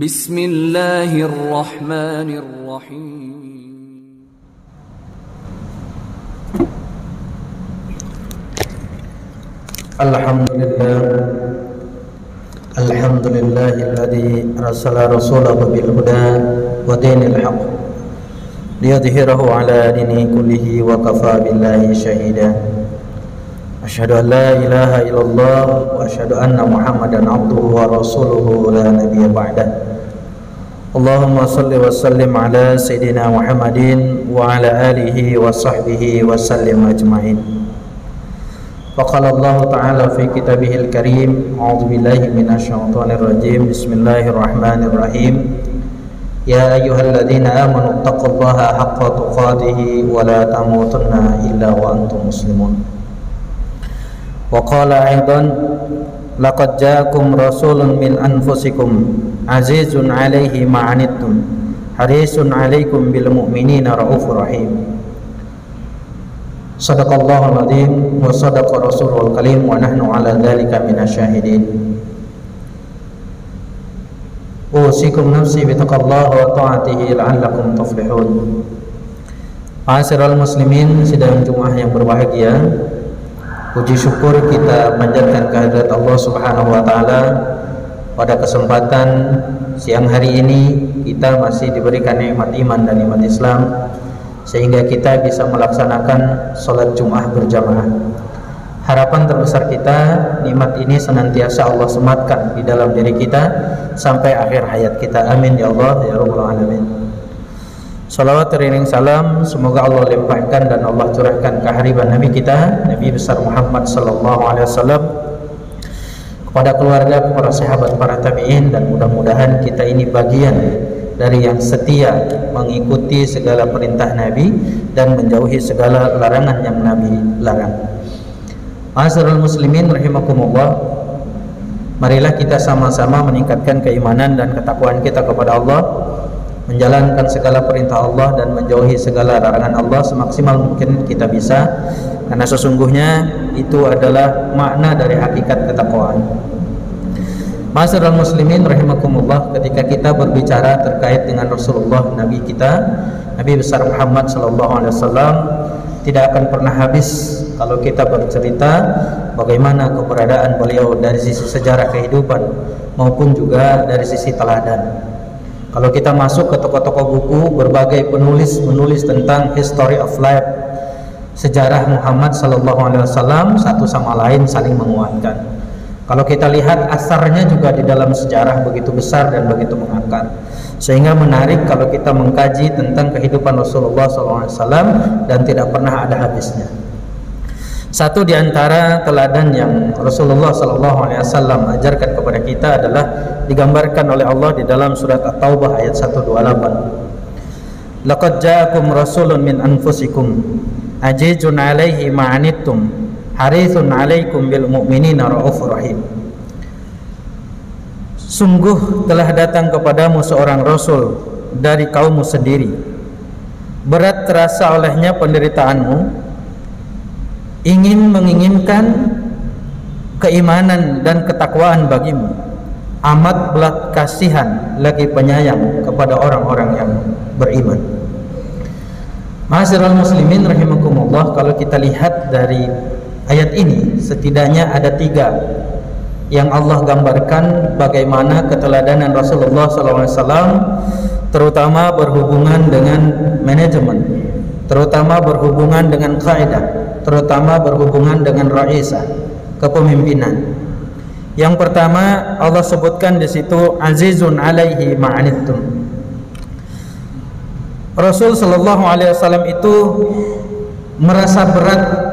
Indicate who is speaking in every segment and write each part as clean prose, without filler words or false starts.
Speaker 1: Bismillahirrahmanirrahim.
Speaker 2: Alhamdulillahilladzi arsala rasulahu bil huda wa dinil haqq liyudhhirahu ala dini kullihi wa kafa billahi shahida. Asyhadu an la ilaha illallah wa asyhadu anna Muhammadan abduhu wa rasuluhu la nabiyya ba'dah. Allahumma salli wa sallim ala sayyidina Muhammadin wa ala alihi wa sahbihi wa sallim ajma'in. Faqala Allah ta'ala fi kitabihil karim, a'udzu billahi minasyaitonir rajim. Bismillahirrahmanirrahim. Ya ayyuhalladzina amanu taqullaha haqqa tuqatih wa la tamutunna illa wa antum muslimun. Wa qala aidan laqad ja'akum rasulun min anfusikum azizun 'alaihi ma 'anittum harisun 'alaikum bil mu'minina raufur rahim. Shadaqallahul adzim wa shadaqa rasulul karim wa nahnu 'ala dzalika minasyahidin. Usikum nafsi bitaqwallahi wa ta'atihi la'allakum tuflihun. Ma'asyiral muslimin, sidang Jumat yang berbahagia, puji syukur kita panjatkan kehadirat Allah Subhanahu wa taala. Pada kesempatan siang hari ini kita masih diberikan nikmat iman dan nikmat Islam sehingga kita bisa melaksanakan sholat Jumat berjamaah. Harapan terbesar kita, nikmat ini senantiasa Allah sematkan di dalam diri kita sampai akhir hayat kita. Amin ya Allah ya rabbal alamin. Salawat teriring salam semoga Allah limpahkan dan Allah curahkan kehadiran Nabi kita, Nabi besar Muhammad sallallahu alaihi wasallam, kepada keluarga, para sahabat, para tabi'in, dan mudah-mudahan kita ini bagian dari yang setia mengikuti segala perintah Nabi dan menjauhi segala larangan yang Nabi larang. Ma'asyiral muslimin rahimakumullah, marilah kita sama-sama meningkatkan keimanan dan ketakwaan kita kepada Allah, menjalankan segala perintah Allah dan menjauhi segala larangan Allah semaksimal mungkin kita bisa, karena sesungguhnya itu adalah makna dari hakikat ketakwaan. Ma'asyiral muslimin rahimakumullah, ketika kita berbicara terkait dengan Rasulullah, Nabi kita, Nabi besar Muhammad sallallahu alaihi wasallam, tidak akan pernah habis kalau kita bercerita bagaimana keberadaan beliau dari sisi sejarah kehidupan maupun juga dari sisi teladan. Kalau kita masuk ke toko-toko buku, berbagai penulis tentang history of life, sejarah Muhammad sallallahu alaihi wasallam, satu sama lain saling menguatkan. Kalau kita lihat asarnya juga di dalam sejarah begitu besar dan begitu mengakar, sehingga menarik kalau kita mengkaji tentang kehidupan Rasulullah SAW dan tidak pernah ada habisnya. Satu di antara teladan yang Rasulullah SAW ajarkan kepada kita adalah digambarkan oleh Allah di dalam surat At-Taubah ayat 128. Laqad ja'akum rasulun min anfusikum azizun 'alaihi ma 'anittum harisun 'alaikum bil mu'minina raufur rahim. Sungguh telah datang kepadamu seorang rasul dari kaummu sendiri, berat terasa olehnya penderitaanmu, menginginkan keimanan dan ketakwaan bagimu, amat belas kasihan lagi penyayang kepada orang-orang yang beriman. Ma'asyiral muslimin rahimakumullah, kalau kita lihat dari ayat ini setidaknya ada 3 yang Allah gambarkan bagaimana keteladanan Rasulullah SAW, terutama berhubungan dengan manajemen, terutama berhubungan dengan kaidah, terutama berhubungan dengan raisah, kepemimpinan. Yang pertama Allah sebutkan di situ azizun 'alaihi ma 'anittum. Rasul sallallahu alaihi wasallam itu merasa berat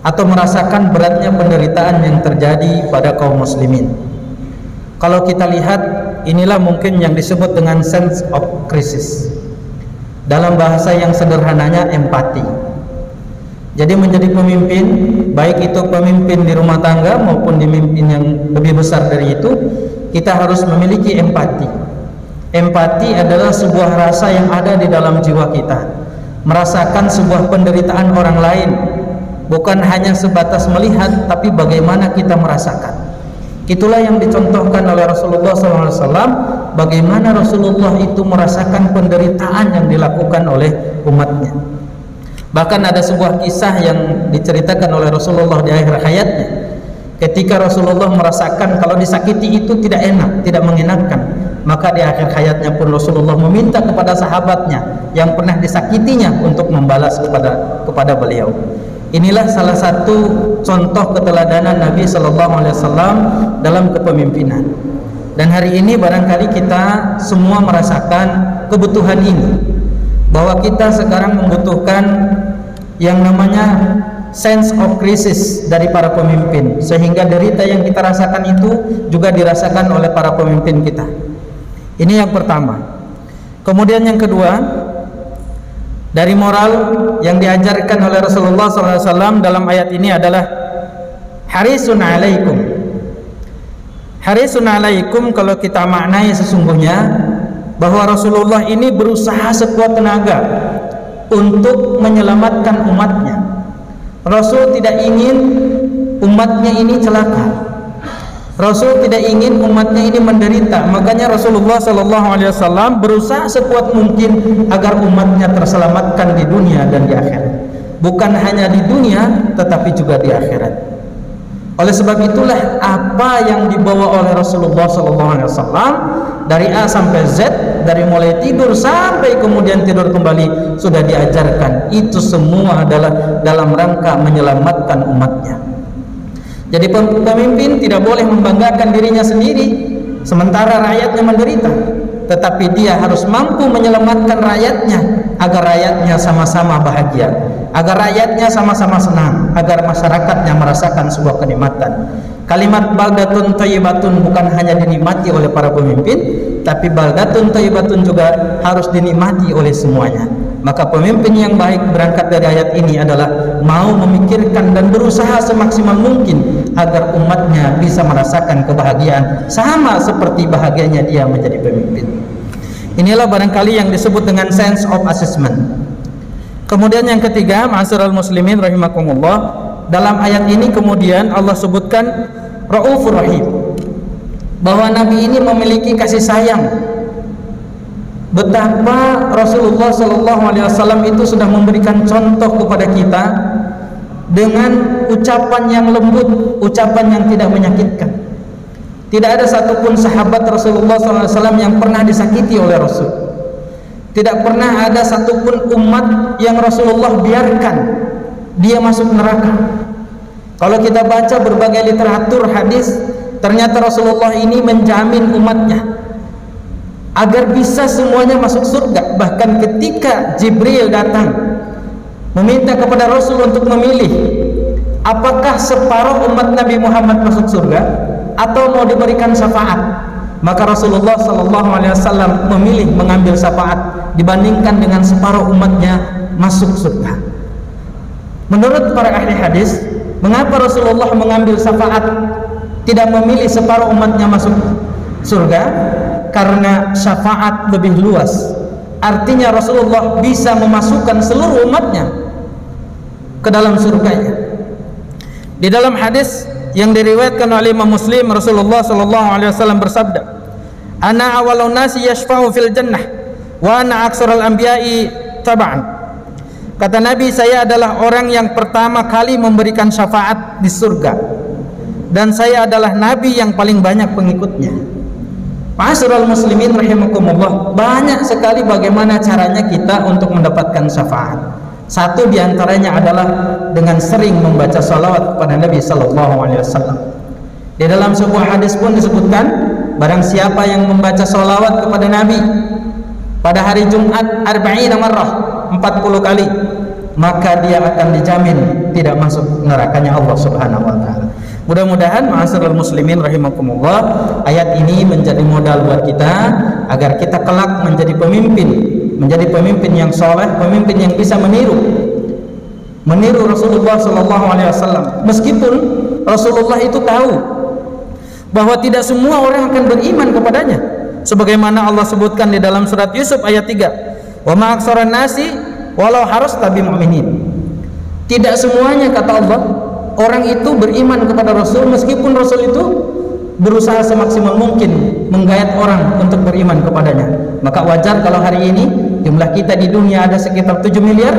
Speaker 2: atau merasakan beratnya penderitaan yang terjadi pada kaum muslimin. Kalau kita lihat, inilah mungkin yang disebut dengan sense of crisis. Dalam bahasa yang sederhananya empati. Jadi menjadi pemimpin, baik itu pemimpin di rumah tangga maupun pemimpin yang lebih besar dari itu, kita harus memiliki empati. Empati adalah sebuah rasa yang ada di dalam jiwa kita, merasakan sebuah penderitaan orang lain, bukan hanya sebatas melihat, tapi bagaimana kita merasakan. Itulah yang dicontohkan oleh Rasulullah SAW bagaimana Rasulullah itu merasakan penderitaan yang dilakukan oleh umatnya. Bahkan ada sebuah kisah yang diceritakan oleh Rasulullah di akhir hayatnya, ketika Rasulullah merasakan kalau disakiti itu tidak enak, tidak mengenakan, maka di akhir hayatnya pun Rasulullah meminta kepada sahabatnya yang pernah disakitinya untuk membalas kepada beliau. Inilah salah satu contoh keteladanan Nabi Sallallahu Alaihi Wasallam dalam kepemimpinan. Dan hari ini barangkali kita semua merasakan kebutuhan ini, bahwa kita sekarang membutuhkan yang namanya sense of crisis dari para pemimpin, sehingga derita yang kita rasakan itu juga dirasakan oleh para pemimpin kita. Ini yang pertama. Kemudian yang kedua, dari moral yang diajarkan oleh Rasulullah SAW dalam ayat ini adalah harisun alaikum. Harisun alaikum kalau kita maknai sesungguhnya bahwa Rasulullah ini berusaha sekuat tenaga untuk menyelamatkan umatnya. Rasul tidak ingin umatnya ini celaka. Rasul tidak ingin umatnya ini menderita. Makanya Rasulullah SAW berusaha sekuat mungkin agar umatnya terselamatkan di dunia dan di akhirat. Bukan hanya di dunia, tetapi juga di akhirat. Oleh sebab itulah apa yang dibawa oleh Rasulullah SAW dari A sampai Z, dari mulai tidur sampai kemudian tidur kembali, sudah diajarkan. Itu semua adalah dalam rangka menyelamatkan umatnya. Jadi pemimpin tidak boleh membanggakan dirinya sendiri sementara rakyatnya menderita, tetapi dia harus mampu menyelamatkan rakyatnya agar rakyatnya sama-sama bahagia, agar rakyatnya sama-sama senang, agar masyarakatnya merasakan sebuah kenikmatan. Kalimat baldatun thayyibatun bukan hanya dinikmati oleh para pemimpin, tapi baldatun thayyibatun juga harus dinikmati oleh semuanya. Maka pemimpin yang baik berangkat dari ayat ini adalah mau memikirkan dan berusaha semaksimal mungkin agar umatnya bisa merasakan kebahagiaan sama seperti bahagianya dia menjadi pemimpin. Inilah barangkali yang disebut dengan sense of assessment. Kemudian yang ketiga, ma'asyiral muslimin rahimakumullah, dalam ayat ini kemudian Allah sebutkan Raufur Rahim, bahwa Nabi ini memiliki kasih sayang. Betapa Rasulullah SAW itu sudah memberikan contoh kepada kita dengan ucapan yang lembut, ucapan yang tidak menyakitkan. Tidak ada satupun sahabat Rasulullah SAW yang pernah disakiti oleh Rasul. Tidak pernah ada satupun umat yang Rasulullah biarkan dia masuk neraka. Kalau kita baca berbagai literatur hadis, ternyata Rasulullah ini menjamin umatnya agar bisa semuanya masuk surga. Bahkan ketika Jibril datang meminta kepada Rasul untuk memilih apakah separuh umat Nabi Muhammad masuk surga atau mau diberikan syafaat, maka Rasulullah SAW memilih mengambil syafaat dibandingkan dengan separuh umatnya masuk surga. Menurut para ahli hadis, mengapa Rasulullah mengambil syafaat, tidak memilih separuh umatnya masuk surga? Karena syafaat lebih luas. Artinya Rasulullah bisa memasukkan seluruh umatnya ke dalam surganya. Di dalam hadis yang diriwayatkan oleh Imam Muslim, Rasulullah SAW bersabda, "Ana awalun nasi yashfa'u fil jannah wa ana aksarul anbiya'i tab'an." Kata Nabi, saya adalah orang yang pertama kali memberikan syafaat di surga, dan saya adalah Nabi yang paling banyak pengikutnya. Ma'asyiral muslimin rahimakumullah, banyak sekali bagaimana caranya kita untuk mendapatkan syafaat. Satu diantaranya adalah dengan sering membaca salawat kepada Nabi SAW. Di dalam sebuah hadis pun disebutkan, barang siapa yang membaca salawat kepada Nabi pada hari Jumat 40 marrah, 40 kali, maka dia akan dijamin tidak masuk nerakanya Allah Subhanahu wa taala. Mudah-mudahan ma'asyiral muslimin rahimakumullah, ayat ini menjadi modal buat kita agar kita kelak menjadi pemimpin yang soleh, pemimpin yang bisa meniru Rasulullah SAW. Meskipun Rasulullah itu tahu bahwa tidak semua orang akan beriman kepadanya, sebagaimana Allah sebutkan di dalam surat Yusuf ayat 3, "Wa ma aktsaran nasi walau harasta bimu'minin." Tidak semuanya, kata Allah, orang itu beriman kepada Rasul meskipun Rasul itu berusaha semaksimal mungkin
Speaker 1: menggayat orang untuk beriman kepadanya. Maka wajar kalau hari ini jumlah kita di dunia ada sekitar 7 miliar,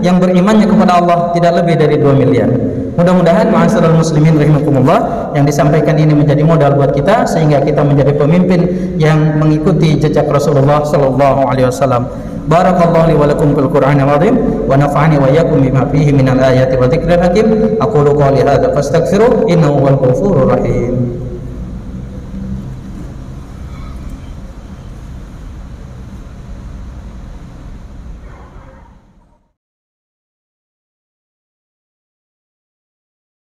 Speaker 1: yang berimannya kepada Allah tidak lebih dari 2 miliar. Mudah-mudahan ma'asyiral muslimin rahimakumullah, yang disampaikan ini menjadi modal buat kita sehingga kita menjadi pemimpin yang mengikuti jejak Rasulullah sallallahu alaihi wasallam. Barakallahu li wa lakum fil Qur'anil azim wa nafa'ani wa iyyakum bima fihi minal ayati wa dzikril hakim. Aqulu qawli hadza fastaghfiruh innahu huwal ghafurur rahim.